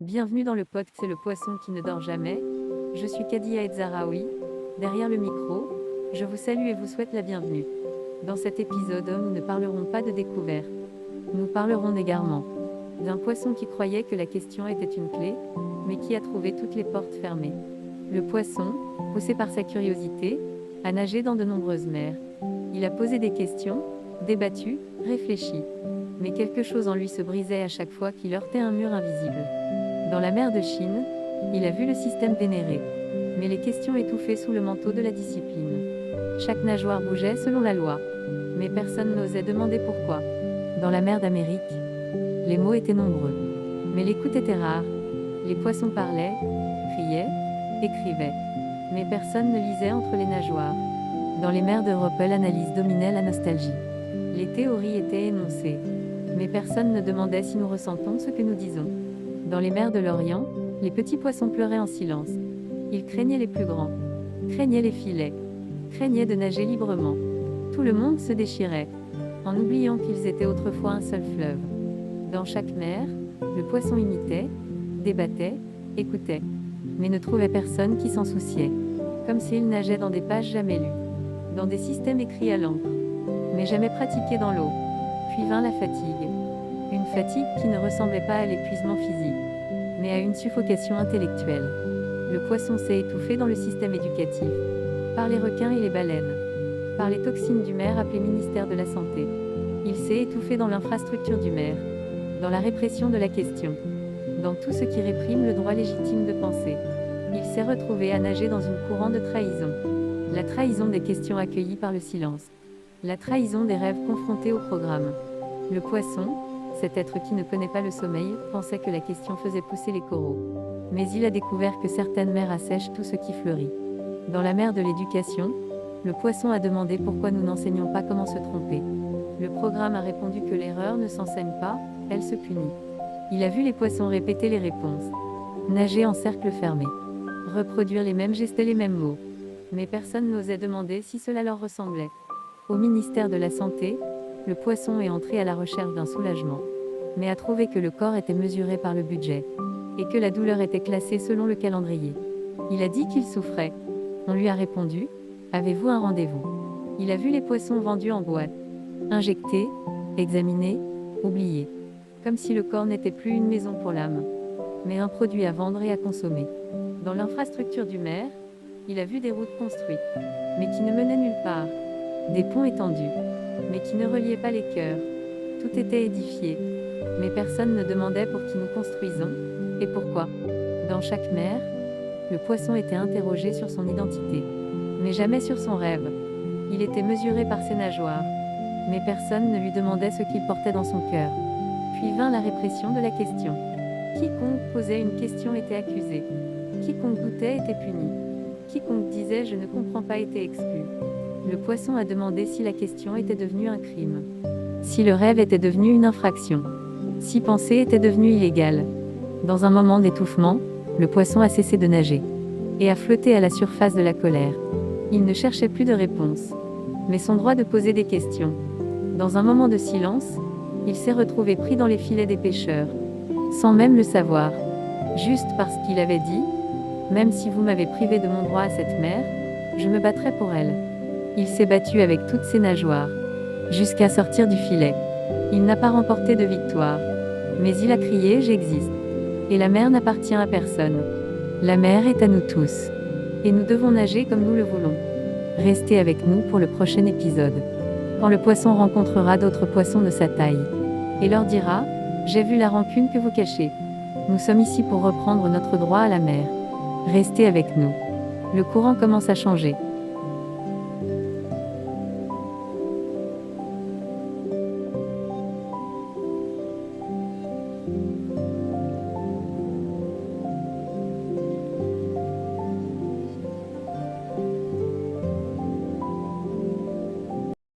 Bienvenue dans le podcast C'est le poisson qui ne dort jamais. Je suis Kadia Edzaraoui. Derrière le micro, je vous salue et vous souhaite la bienvenue. Dans cet épisode, nous ne parlerons pas de découverte. Nous parlerons d'égarement. D'un poisson qui croyait que la question était une clé, mais qui a trouvé toutes les portes fermées. Le poisson, poussé par sa curiosité, a nagé dans de nombreuses mers. Il a posé des questions, débattu, réfléchi. Mais quelque chose en lui se brisait à chaque fois qu'il heurtait un mur invisible. Dans la mer de Chine, il a vu le système vénéré. Mais les questions étouffées sous le manteau de la discipline. Chaque nageoire bougeait selon la loi. Mais personne n'osait demander pourquoi. Dans la mer d'Amérique, les mots étaient nombreux. Mais l'écoute était rare. Les poissons parlaient, criaient, écrivaient. Mais personne ne lisait entre les nageoires. Dans les mers d'Europe, l'analyse dominait la nostalgie. Les théories étaient énoncées. Mais personne ne demandait si nous ressentons ce que nous disons. Dans les mers de l'Orient, les petits poissons pleuraient en silence. Ils craignaient les plus grands, craignaient les filets, craignaient de nager librement. Tout le monde se déchirait, en oubliant qu'ils étaient autrefois un seul fleuve. Dans chaque mer, le poisson imitait, débattait, écoutait, mais ne trouvait personne qui s'en souciait, comme s'il nageait dans des pages jamais lues, dans des systèmes écrits à l'encre, mais jamais pratiqués dans l'eau. Puis vint la fatigue. Une fatigue qui ne ressemblait pas à l'épuisement physique, mais à une suffocation intellectuelle. Le poisson s'est étouffé dans le système éducatif, par les requins et les baleines, par les toxines du mer appelées ministère de la Santé. Il s'est étouffé dans l'infrastructure du mer, dans la répression de la question, dans tout ce qui réprime le droit légitime de penser. Il s'est retrouvé à nager dans une courant de trahison. La trahison des questions accueillies par le silence. La trahison des rêves confrontés au programme. Le poisson, cet être qui ne connaît pas le sommeil, pensait que la question faisait pousser les coraux. Mais il a découvert que certaines mers assèchent tout ce qui fleurit. Dans la mer de l'éducation, le poisson a demandé pourquoi nous n'enseignons pas comment se tromper. Le programme a répondu que l'erreur ne s'enseigne pas, elle se punit. Il a vu les poissons répéter les réponses. Nager en cercle fermé. Reproduire les mêmes gestes et les mêmes mots. Mais personne n'osait demander si cela leur ressemblait. Au ministère de la Santé, le poisson est entré à la recherche d'un soulagement, mais a trouvé que le corps était mesuré par le budget, et que la douleur était classée selon le calendrier. Il a dit qu'il souffrait. On lui a répondu, avez-vous un rendez-vous? Il a vu les poissons vendus en boîte, injectés, examinés, oubliés, comme si le corps n'était plus une maison pour l'âme, mais un produit à vendre et à consommer. Dans l'infrastructure du mer, il a vu des routes construites, mais qui ne menaient nulle part, des ponts étendus, mais qui ne reliaient pas les cœurs. Tout était édifié, mais personne ne demandait pour qui nous construisons, et pourquoi. Dans chaque mer, le poisson était interrogé sur son identité, mais jamais sur son rêve. Il était mesuré par ses nageoires, mais personne ne lui demandait ce qu'il portait dans son cœur. Puis vint la répression de la question. Quiconque posait une question était accusé. Quiconque doutait était puni. Quiconque disait « je ne comprends pas » était exclu. Le poisson a demandé si la question était devenue un crime. Si le rêve était devenu une infraction. Si penser était devenu illégal. Dans un moment d'étouffement, le poisson a cessé de nager et a flotté à la surface de la colère. Il ne cherchait plus de réponse, mais son droit de poser des questions. Dans un moment de silence, il s'est retrouvé pris dans les filets des pêcheurs, sans même le savoir, juste parce qu'il avait dit « Même si vous m'avez privé de mon droit à cette mer, je me battrai pour elle ». Il s'est battu avec toutes ses nageoires, jusqu'à sortir du filet. Il n'a pas remporté de victoire, mais il a crié « J'existe ». Et la mer n'appartient à personne. La mer est à nous tous. Et nous devons nager comme nous le voulons. Restez avec nous pour le prochain épisode. Quand le poisson rencontrera d'autres poissons de sa taille, et leur dira « J'ai vu la rancune que vous cachez. Nous sommes ici pour reprendre notre droit à la mer. Restez avec nous. » Le courant commence à changer.